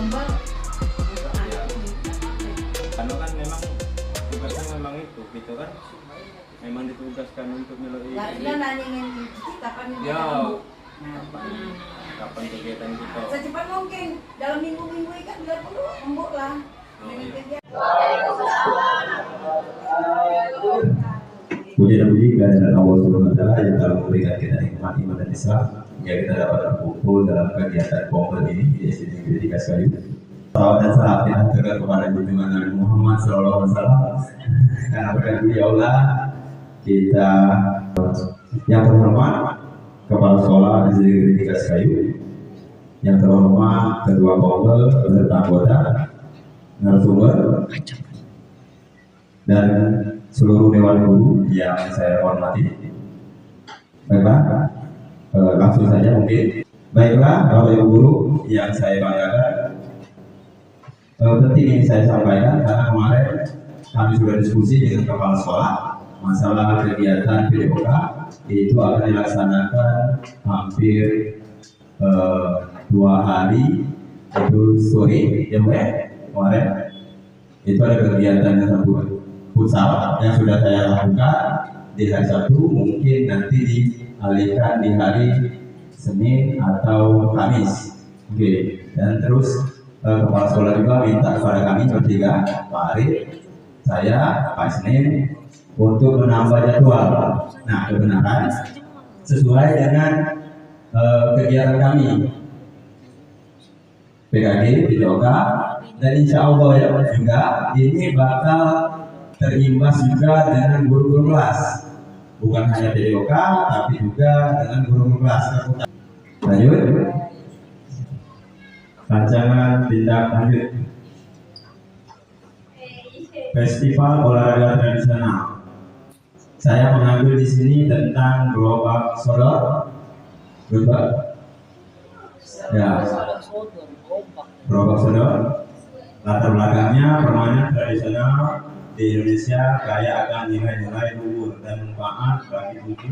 lomba ya. Karena kan memang tugasnya memang itu gitu kan, memang ditugaskan untuk melalui kita nanyain kapan ya nah, kapan kegiatan kita secepat mungkin dalam minggu-minggu ini kan udah perlu embuk lah. Puji dan puji kehadirat Allah Subhanahu wa Ta'ala yang telah memberikan kita nikmat iman dan Islam hingga kita dapat berkumpul dalam kegiatan Pongkel ini di SD Negeri Kayu. Salawat dan salam kita kepada junjungan Nabi Muhammad SAW. Karena berkat beliau Allah kita yang terhormat Kepala Sekolah SD Negeri Kayu, yang terhormat Ketua Pongkel beserta anggota, narasumber, dan seluruh dewan guru yang saya hormati. Baiklah, langsung saja mungkin. Baiklah, Bapak Ibu guru yang saya banggakan, penting ini saya sampaikan karena kemarin kami sudah diskusi dengan kepala sekolah masalah kegiatan PDOK itu akan dilaksanakan hampir 2 hari, itu sore ya Bu ya, kemarin itu ada kegiatan yang satu futsal yang sudah saya lakukan di hari Sabtu, mungkin nanti dialihkan di hari Senin atau Kamis. Oke. Dan terus kepala sekolah juga minta kepada kami bertiga, Pak Arif, saya, Pak Senin, untuk menambah jadwal. Nah, kebenaran sesuai dengan kegiatan kami PKG, PDOK, dan insya Allah ya juga ini bakal terimbas juga dengan guru-guru kelas, bukan hanya PDOK tapi juga dengan guru-guru kelas. Lanjut, rancangan tindak lanjut Festival Olahraga Tradisional. Saya mengambil di sini tentang gerobak sodor, ya, gerobak sodor. Latar belakangnya permainan tradisional di Indonesia kaya akan nilai-nilai luhur dan manfaat bagi tubuh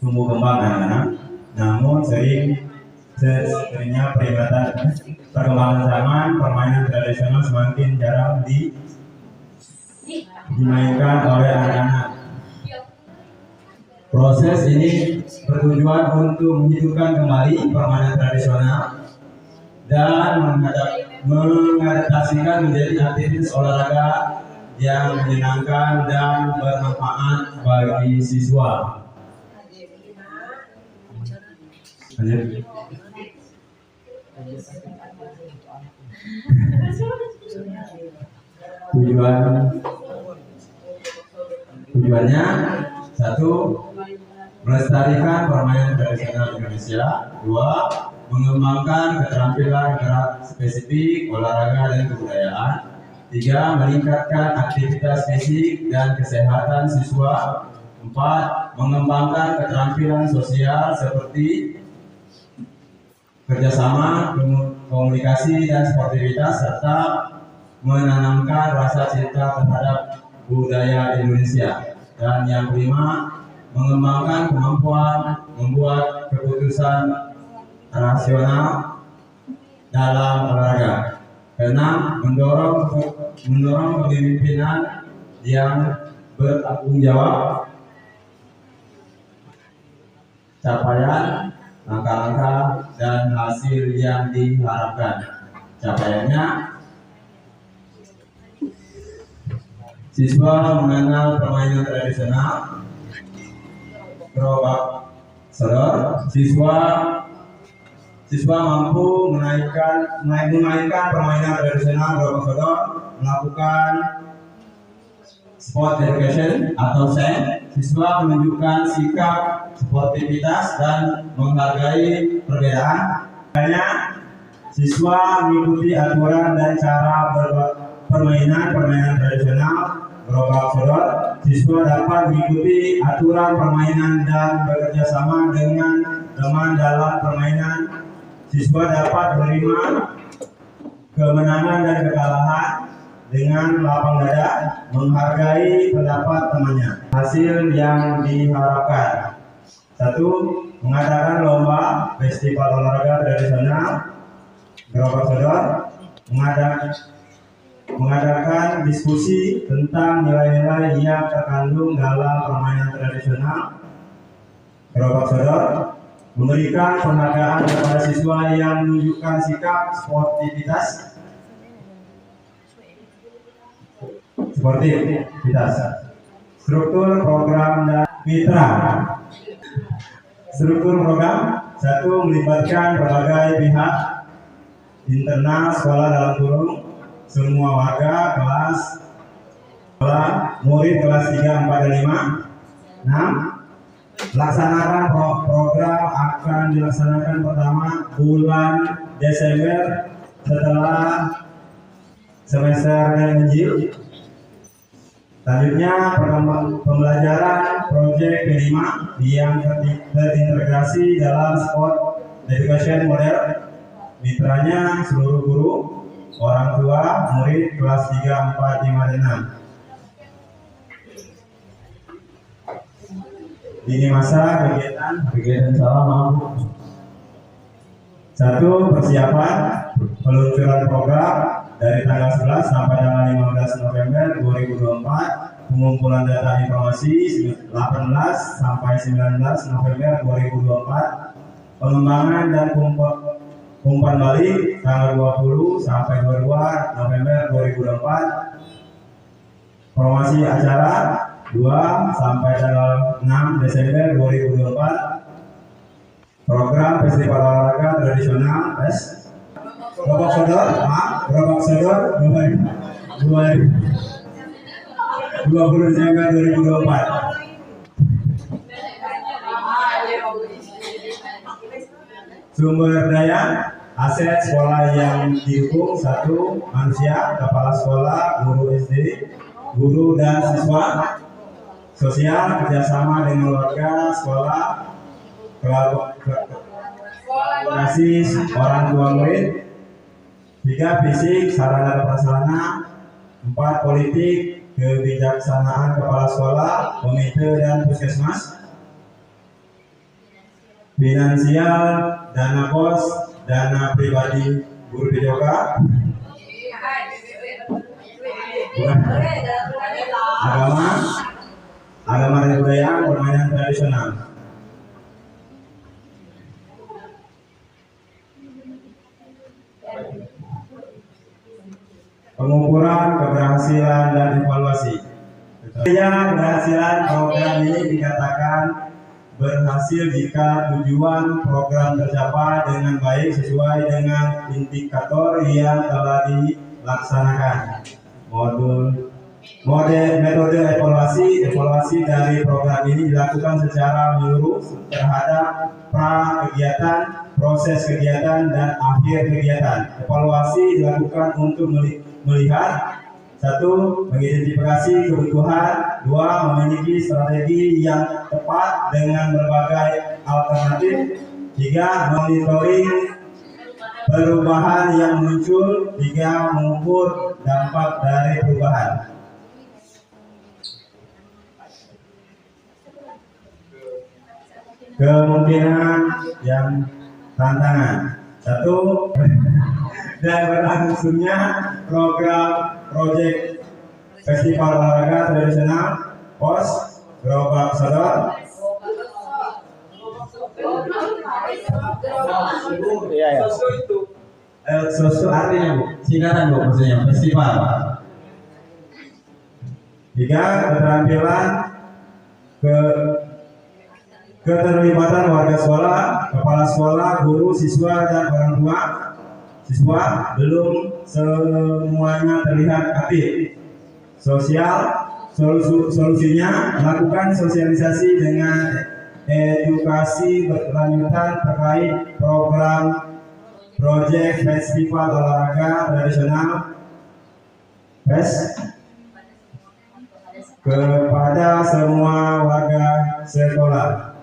tumbuh kembang anak-anak. Namun seringnya peringatan perkembangan zaman, permainan tradisional semakin jarang dimainkan oleh anak-anak. Proses ini bertujuan untuk menghidupkan kembali permainan tradisional dan mengadaptasikan menjadi aktivitas olahraga yang menyenangkan dan bermanfaat bagi siswa. Tujuannya satu, melestarikan permainan tradisional Indonesia. 2, mengembangkan keterampilan gerak spesifik, olahraga dan kebudayaan. 3, meningkatkan aktivitas fisik dan kesehatan siswa. 4, mengembangkan keterampilan sosial seperti kerjasama, komunikasi dan sportivitas, serta menanamkan rasa cinta terhadap budaya Indonesia. Dan yang kelima, mengembangkan kemampuan membuat keputusan rasional dalam olahraga. Keenam, mendorong kepemimpinan yang bertanggung jawab. Capaian, langkah-langkah dan hasil yang diharapkan. Capaiannya, siswa mengenal permainan tradisional gerobak sodor. Siswa mampu memainkan permainan tradisional gerobak sodor, melakukan sport education atau SEN. Siswa menunjukkan sikap sportivitas dan menghargai perbedaan. Hanya siswa mengikuti aturan dan cara permainan tradisional gerobak sodor. Siswa dapat mengikuti aturan permainan dan bekerja sama dengan teman dalam permainan. Siswa dapat menerima kemenangan dan kekalahan dengan lapang dada, menghargai pendapat temannya. Hasil yang diharapkan: 1. Mengadakan lomba festival olahraga tradisional. Gerobak Sodor mengadakan diskusi tentang nilai-nilai yang terkandung dalam permainan tradisional. Gerobak Sodor memberikan penghargaan kepada siswa yang menunjukkan sikap sportivitas. Struktur program dan mitra. Struktur program 1. Melibatkan berbagai pihak internal sekolah dalam kurung semua warga kelas sekolah murid kelas 3, 4, dan 5. 6. Laksanakan program akan dilaksanakan pertama bulan Desember setelah semester Injil. Selanjutnya pembelajaran proyek kelima yang terintegrasi dalam sport education model. Mitranya seluruh guru, orang tua, murid kelas 3, 4, 5, dan 6. Ini masa kegiatan salah mampu. 1. Persiapan peluncuran program dari tanggal 11 sampai tanggal 15 November 2024. Pengumpulan data informasi 18 sampai 19 November 2024. Pengembangan dan umpan balik tanggal 20 sampai 22 November 2024. Promosi acara 2 sampai tanggal 6 Desember 2024. Program festival olahraga tradisional Gerobak Sodor 20 Desember 2024. Sumber daya aset sekolah yang didukung. 1. Manusia, kepala sekolah, guru SD, guru dan siswa. Sosial, kerjasama dengan warga sekolah, kolaborasi orang tua murid. 3. Fisik, sarana dan prasarana. 4. Politik, kebijaksanaan kepala sekolah, komite dan puskesmas. Finansial, dana bos, dana pribadi guru PJOK. Agama dan budaya permainan tradisional. Pengukuran keberhasilan dan evaluasi. Keberhasilan program ini dikatakan berhasil jika tujuan program tercapai dengan baik sesuai dengan indikator yang telah dilaksanakan. Metode evaluasi dari program ini dilakukan secara menyeluruh terhadap pra kegiatan, proses kegiatan, dan akhir kegiatan. Evaluasi dilakukan untuk melihat 1. Mengidentifikasi kebutuhan. 2. Memiliki strategi yang tepat dengan berbagai alternatif. 3. Monitoring perubahan yang muncul. 3. Mengukur dampak dari perubahan. Kemungkinan yang tantangan. 1. Dan berlangsungnya program proyek festival olahraga tradisional POS Gerobak Sodor. Iya. Sosu artinya Bu, singkatan Bu, maksudnya festival. 3. Keterampilan keterlibatan warga sekolah, kepala sekolah, guru, siswa, dan orang tua. Siswa belum semuanya terlihat aktif. Solusinya melakukan sosialisasi dengan edukasi berkelanjutan terkait program proyek festival olahraga tradisional PES kepada semua warga sekolah.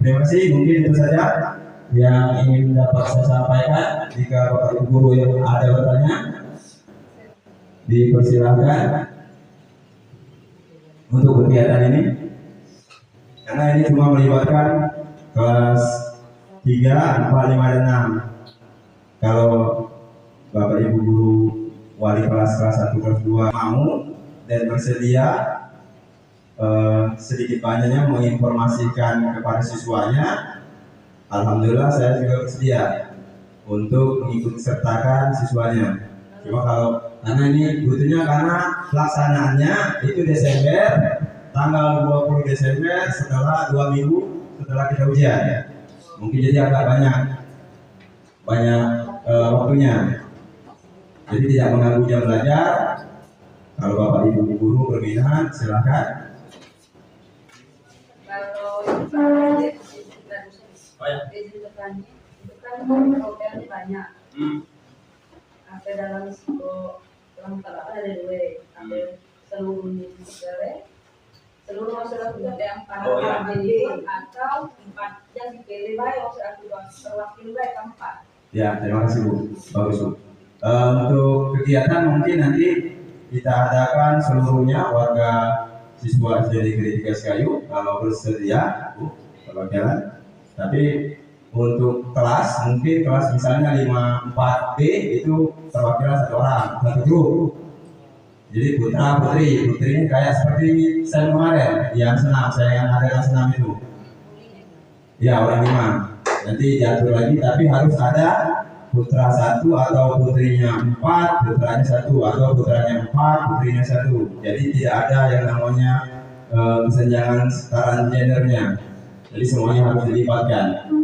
Terima kasih, mungkin itu saja yang ingin dapat saya sampaikan. Jika Bapak Ibu guru yang ada bertanya, dipersilakan untuk kegiatan ini, karena ini cuma melibatkan kelas 3, 4, 5, dan 6. Kalau Bapak Ibu guru wali kelas 1 kelas 2 mau dan bersedia sedikit banyaknya menginformasikan kepada siswanya, alhamdulillah saya juga bersedia untuk mengikut sertakan siswanya. Cuma karena ini butuhnya karena pelaksanaannya itu Desember, tanggal 20 Desember setelah 2 minggu setelah kita ujian. Mungkin jadi agak banyak waktunya. Jadi tidak mengganggu jam belajar. Kalau Bapak Ibu guru berminat silahkan. Kalau izin bertanya, itu kan programnya banyak. Ada dalam risiko dalam ada dua, ada seluruhnya seluruh masalah juga yang para ini atau 4 yang dipilih baik maksud aku terwakili baik 4. Ya, terima kasih Bu. Bagus Bu. Untuk kegiatan mungkin nanti kita adakan seluruhnya warga siswa SD Negeri 3 Sekayu kalau bersedia Bu, perwakilan. Tapi untuk kelas mungkin kelas misalnya 54B itu perwakilan 1 orang, 1 grup. Jadi putra putrinya kayak seperti saya kemarin yang senam, saya yang ada senam itu. Ya orang 5. Nanti diatur lagi tapi harus ada putra 1 atau putrinya 4, putranya 1 atau putranya 4, putrinya 1. Jadi tidak ada yang namanya kesenjangan setara gendernya. Jadi semuanya harus dilibatkan.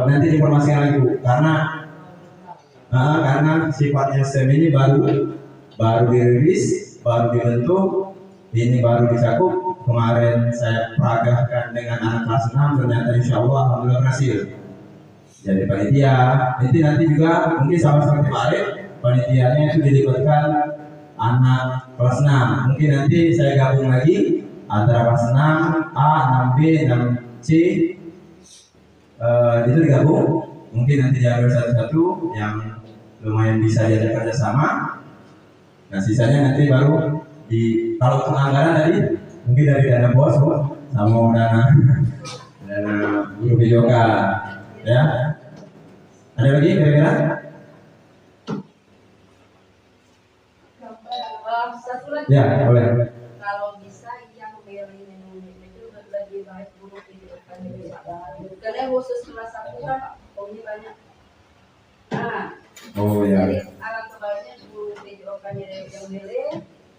Nanti informasikan lagi Bu, karena sifatnya STEM ini baru dirilis, baru dibentuk, ini baru dicakup. Kemarin saya peragahkan dengan anak kelas 6, ternyata insya Allah alhamdulillah berhasil. Jadi panitia, nanti juga mungkin sama seperti kemarin, panitianya itu dilibatkan anak kelas 6. Mungkin nanti saya gabung lagi antara kelas 6A, 6B, 6C. Itu digabung, mungkin nanti diambil satu-satu yang lumayan bisa diajak kerjasama. Nah sisanya nanti baru kalau untuk anggaran tadi mungkin dari dana bos sama dana guru videoka ya. Ada lagi kira-kira? Satu lagi. Ya boleh. Kalau bisa yang beli itu lebih baik guru videoka. Karena khusus kelas 1 kan ini banyak. Oh ya. Jadi alat kebaliknya guru videokan yang milih,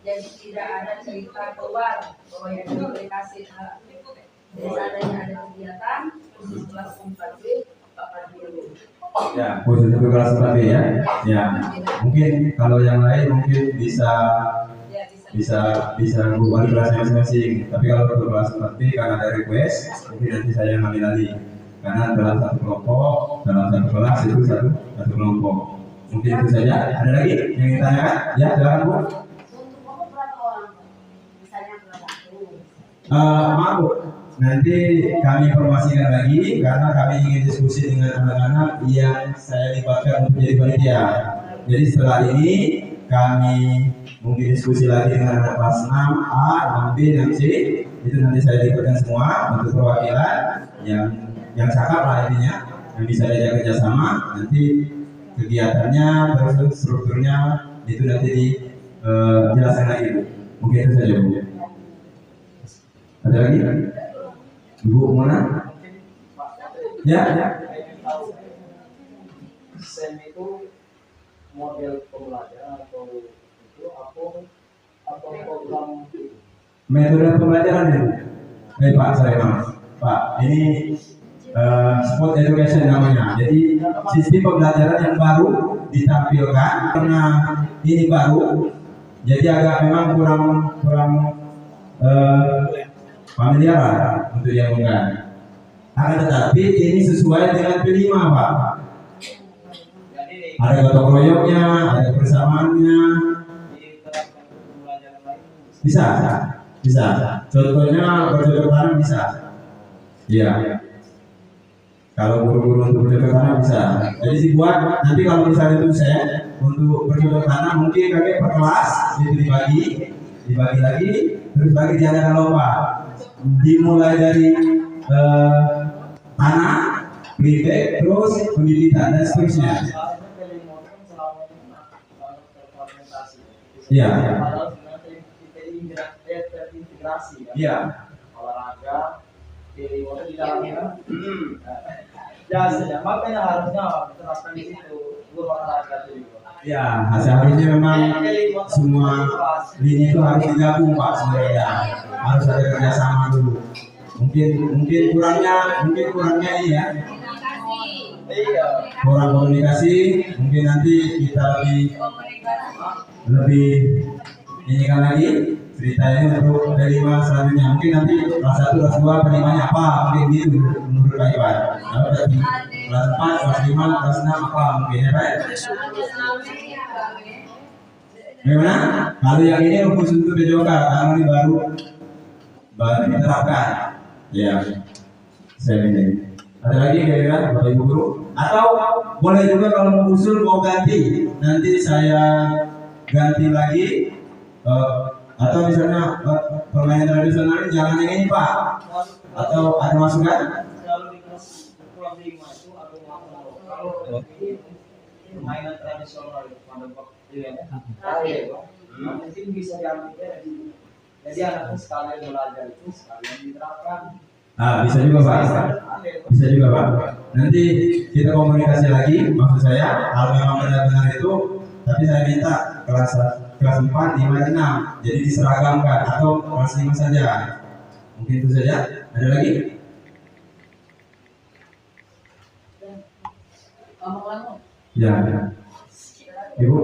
jadi tidak ada cerita keluar bahwa yang dikasih. Jadi seandainya ada kegiatan khusus kelas 4B, Bapak dulu. Ya, khusus untuk kelas 4B ya. Ya. Mungkin kalau yang lain mungkin bisa buat kelasnya masing-masing. Tapi kalau untuk kelas 4B karena ada request, mungkin nanti saya ambil alih. Karena dalam satu kelompok, dalam satu kelas itu satu kelompok. Mungkin itu saja. Ada lagi yang ditanyakan? Ya, silakan Bu. Untuk berapa orang? Misalnya berapa? Maaf Bu, nanti kami informasikan lagi karena kami ingin diskusi dengan anak-anak yang saya libatkan untuk jadi panitia. Jadi setelah ini kami mungkin diskusi lagi dengan anak kelas 6A, 6B, 6C. Itu nanti saya libatkan semua untuk perwakilan yang cakap lah intinya, yang bisa diajak kerjasama. Nanti kegiatannya terus strukturnya itu nanti dijelaskan lagi Bu. Mungkin itu saja Bu. Ada lagi? Ibu mana? Ya. STEM itu model pembelajaran atau itu atau program Metode pembelajaran itu. Pak, saya maaf. Pak, ini sport education namanya. Jadi sistem pembelajaran yang baru ditampilkan karena ini baru, jadi agak memang kurang familiar untuk yang enggak. Akan tetapi ini sesuai dengan P5 Pak. Ada gotong royongnya, ada persamaannya. Bisa. Contohnya bercocok tanam bisa. Iya. Kalau guru-guru untuk bercocok tanam bisa. Jadi dibuat nanti kalau misalnya itu saya untuk bercocok tanam mungkin kakek per kelas itu dibagi lagi, terus bagi diadakan lomba. Dimulai dari tanah prefek, terus pendidikan dan seterusnya. Soalnya Pelimon kan selama ini banyak terfragmentasi. Iya. Padahal sebenarnya terintegrasi kan. Iya. Olahraga, Pelimon di dalamnya. Ya, makanya harusnya diterapkan di situ guru olahraga itu juga. Ya, seharusnya memang semua lini itu harus digabung Pak sebenarnya. Harus ada kerjasama dulu. Mungkin kurangnya ini ya. Iya. Kurang komunikasi, mungkin nanti kita lebih ini kan lagi ceritanya untuk kelima selanjutnya. Mungkin nanti kelas 1, kelas 2 pelimanya apa, mungkin gitu menurut Pak Iwan. Lalu dari kelas 4, kelas 5, kelas 6 apa mungkin ya Pak. Bagaimana? Kalau yang ini khusus untuk BJOK, karena ini baru diterapkan. Ya, saya ini. Ada lagi kira-kira Bapak Ibu Guru? Atau boleh juga kalau mau usul mau ganti, nanti saya ganti lagi. Atau misalnya permainan tradisional ini jangan yang ini Pak. Atau ada masukan? Kalau di kelas 5 itu ada kalau permainan tradisional itu pada waktu ya. Mungkin bisa diambil jadi anaknya sekalian belajar itu sekalian diterapkan. Ah, bisa juga Pak. Bisa juga Pak. Nanti kita komunikasi lagi. Maksud saya, kalau memang benar-benar itu, tapi saya minta kelas 4, 5, 6. Jadi diseragamkan atau kelas 5 saja. Mungkin itu saja. Ada lagi? Ya. Ibu.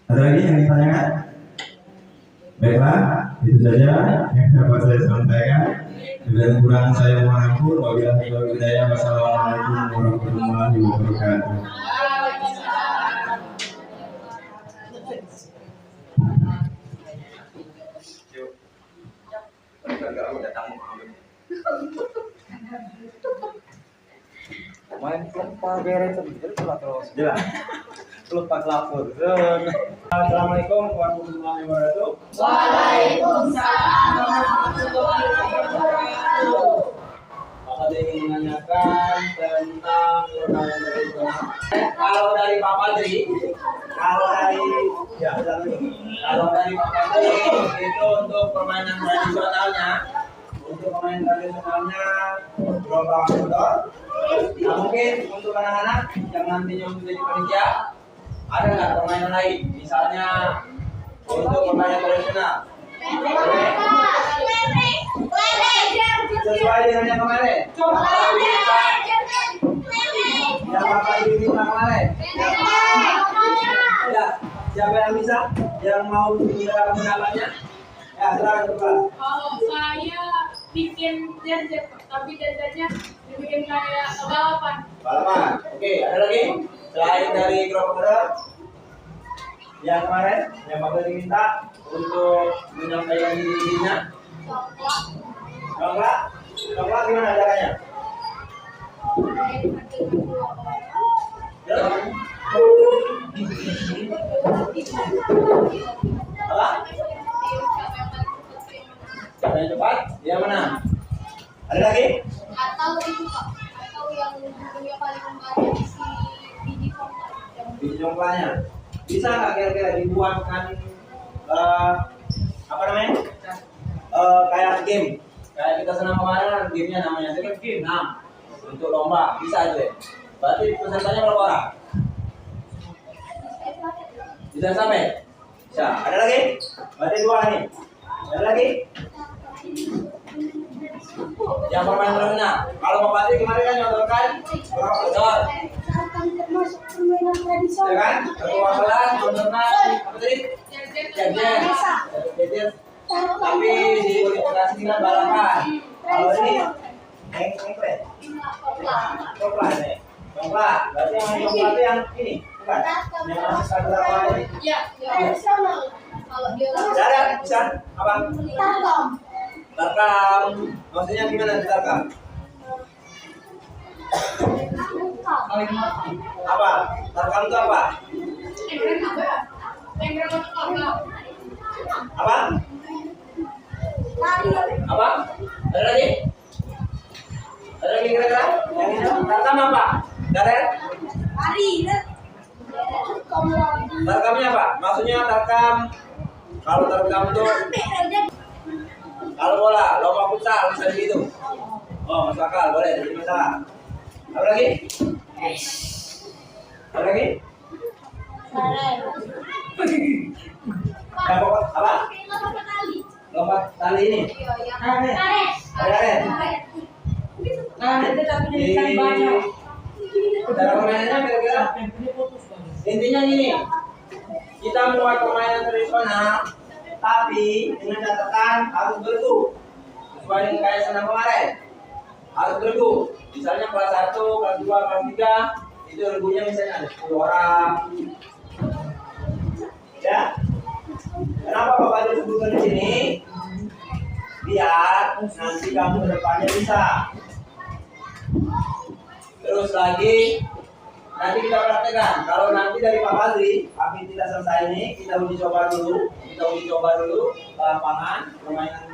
Ada lagi yang ditanyakan? Baiklah, itu saja yang dapat saya sampaikan. Dan kurang saya mohon ampun. Wabillahi taufiq wal hidayah. Wassalamualaikum warahmatullahi wabarakatuh. Main lupa beres itu terus. Jelas. Lupa kelapur. Assalamualaikum warahmatullahi wabarakatuh. Waalaikumsalam warahmatullahi wabarakatuh. Ada yang menanyakan tentang permainan tradisional. Kalau dari Pak Padri, kalau dari Pak Padri itu untuk permainan tradisionalnya, gerobak motor. Nah, mungkin untuk anak-anak yang nantinya menjadi panitia, ada nggak permainan lain? Misalnya untuk permainan tradisional. Sesuai dengan yang kemarin. Yang Bapak Ibu minta kemarin. Ya, siapa yang bisa? Yang mau menjelaskan pendapatnya? Ya, silakan Bapak. Kalau saya bikin jajan, tapi jajannya dibikin kayak balapan. Balapan. Oke, ada lagi? Selain dari Krokodil, yang kemarin yang Bapak diminta untuk menyampaikan dirinya. Coklat gimana caranya? Apa? Yang cepat? Yang mana? Ada lagi? Atau itu Pak, atau yang dunia paling ada di si biji coklat. Biji coklatnya. Bisa nggak kira-kira dibuatkan apa namanya? Kayak game. Kayak kita senang kemarin gamenya namanya itu kan game. Nah, untuk lomba bisa aja. Berarti pesertanya berapa orang? Bisa sampai? Bisa. Ada lagi? Berarti 2 nih. Ada lagi? Yang permain tradisional. Kalau Bapak Patri kemarin kan nyontorkan berapa besar? Termasuk permainan tradisional. Ya kan? Ketua kelas nyontorkan apa tadi? Jajan. Jajan. Tapi di kualifikasi kan balapan. Kalau ini engkret. Coklat nih. Coklat. Berarti yang coklat itu yang ini, bukan? Yang masih ada apa ini? Iya, tradisional. Kalau dia Ada bisa apa? tarkam. Tarkam. Maksudnya gimana tarkam? Apa? Tarkam itu apa? Engkret apa? Engkret apa? Apa? Apa? Ada lagi? Ada lagi kira-kira? Yang ini Tarkam apa? Darel? Tarkamnya apa? Maksudnya tarkam. Kalau tarkam tuh kalau bola, lomba futsal bisa dihitung. Oh, masuk akal, boleh, jadi masalah. Apa lagi? Apa lagi? Apa? Lompat tali ini. Karet. Cara permainannya kira-kira intinya gini, kita membuat permainan tradisional, tapi dengan catatan harus bergu. Sesuai dengan kayak senam kemarin, harus bergu. Misalnya kelas 1, kelas 2, kelas 3, itu regunya misalnya ada 10 orang. Ya, kenapa Bapak disebutkan di sini? Biar nanti kamu ke depannya bisa. Terus lagi, nanti kita praktekkan. Kalau nanti dari Pak Fadli, habis kita selesai ini, kita uji coba dulu lapangan permainan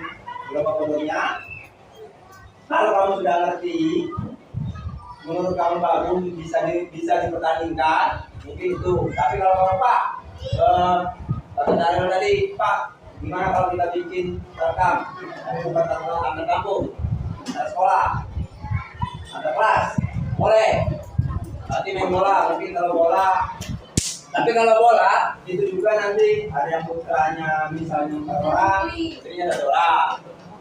berapa kodoknya. Kalau kamu sudah ngerti, menurut kamu bagus bisa dipertandingkan, mungkin itu. Tapi kalau kamu Pak, Darel tadi, Pak, gimana kalau kita bikin rekam? Bukan antar kampung, ada sekolah, ada kelas, boleh. Nanti main bola, mungkin kalau bola. Tapi kalau bola, itu juga nanti ada yang putranya misalnya 4 orang, putrinya 1 orang.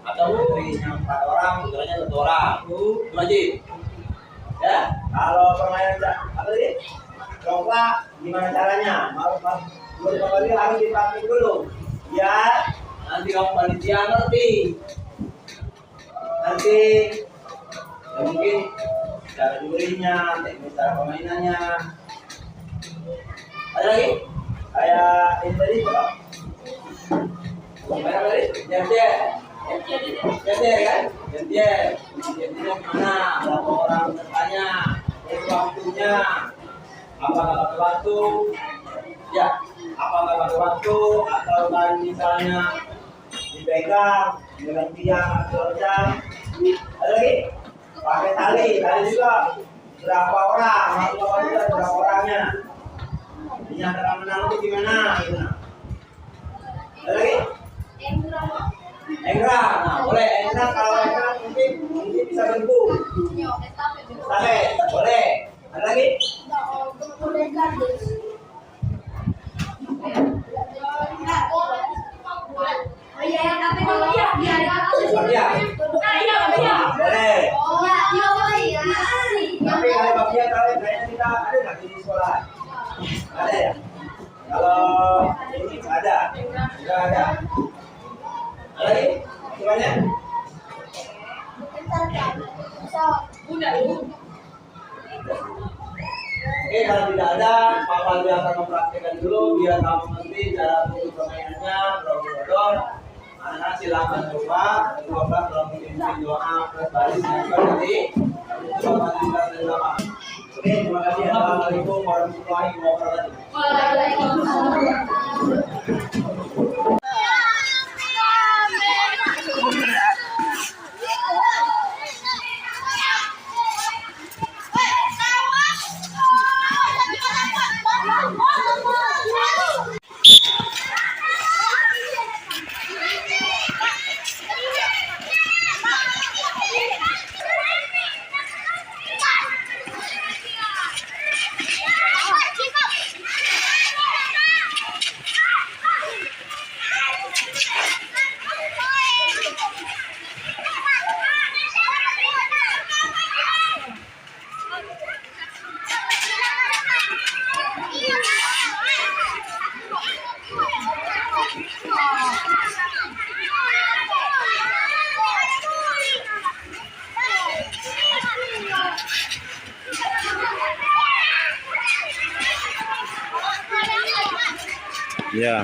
Atau putrinya 4 orang, putranya 1 orang. Itu wajib. Ya, kalau permainan apa tadi? Coklat, gimana caranya? Menurut kembali harus dipraktik dulu. Ya, nanti kamu panitia ngerti. Nanti ya mungkin cara jurinya, teknis cara permainannya. Ada lagi? Kayak ini tadi apa? Gimana tadi? Jadinya kan? Jadinya gimana? Berapa orang bertanya? Waktunya? Apakah pakai waktu? Ya, apakah pakai waktu? Atau kan misalnya dipegang dengan tiang atau jam? Ada lagi? Pakai tali juga berapa orang? Berapa orangnya? Dinyatakan menang itu gimana? Ada lagi? Enggrang, nah boleh enggrang kalau enggrang mungkin bisa bergu. Boleh. Ada lagi? Boleh. Tapi kalau bagian kayaknya kita ada nggak di sekolah? Ada ya? Kalau ini ada, tidak ada. Ada lagi? Gimana? Oke, kalau tidak ada, Pak Fadli akan mempraktikkan dulu biar kamu ngerti cara untuk permainannya, brodor. Anak-anak silakan coba. Kedua belas kalau bikin doa plus baris nanti. Coba lanjutkan lama. Oke, terima kasih. Assalamualaikum warahmatullahi wabarakatuh. Ya.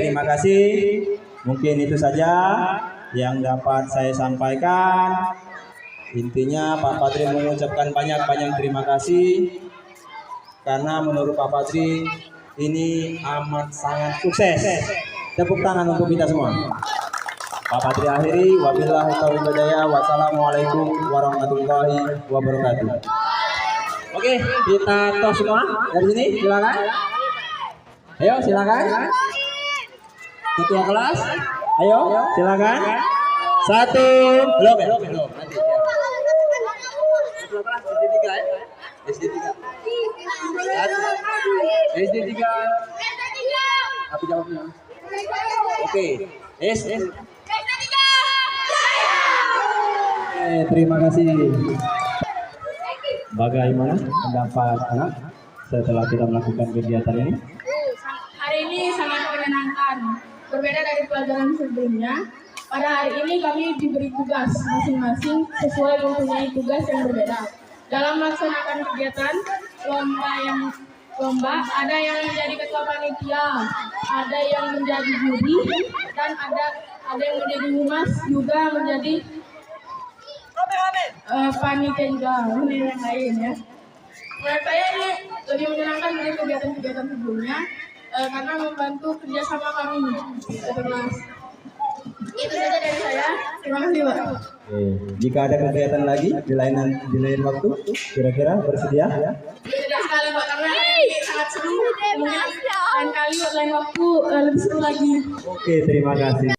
terima kasih. Mungkin itu saja yang dapat saya sampaikan. Intinya Pak Patri mengucapkan banyak-banyak terima kasih karena menurut Pak Patri ini amat sangat sukses. Tepuk tangan untuk kita semua. Pak Patri akhiri, wabillahi taufiq wal hidayah. Wassalamualaikum warahmatullahi wabarakatuh. Oke, kita tos semua dari sini, silakan. Ayo, silakan. Ketua kelas, ayo, silakan. Satu, belum. Nanti. Ketua kelas SD 3 ya. SD 3. Apa jawabnya? Oke. Terima kasih. Bagaimana pendapat anak setelah kita melakukan kegiatan ini? Hari ini sangat menyenangkan. Berbeda dari pelajaran sebelumnya, pada hari ini kami diberi tugas masing-masing sesuai mempunyai tugas yang berbeda. Dalam melaksanakan kegiatan lomba, ada yang menjadi ketua panitia, ada yang menjadi juri, dan ada yang menjadi humas, juga menjadi panitia juga, yang lain ya. Menurut saya ini lebih menyenangkan dari kegiatan-kegiatan sebelumnya karena membantu kerjasama kami kelas. Itu saja dari saya. Terima kasih, Pak. Jika ada kegiatan lagi di lain waktu, kira-kira bersedia ya? Bersedia sekali, Pak, karena ini sangat seru. Mungkin lain kali lain waktu lebih seru lagi. Oke, terima kasih.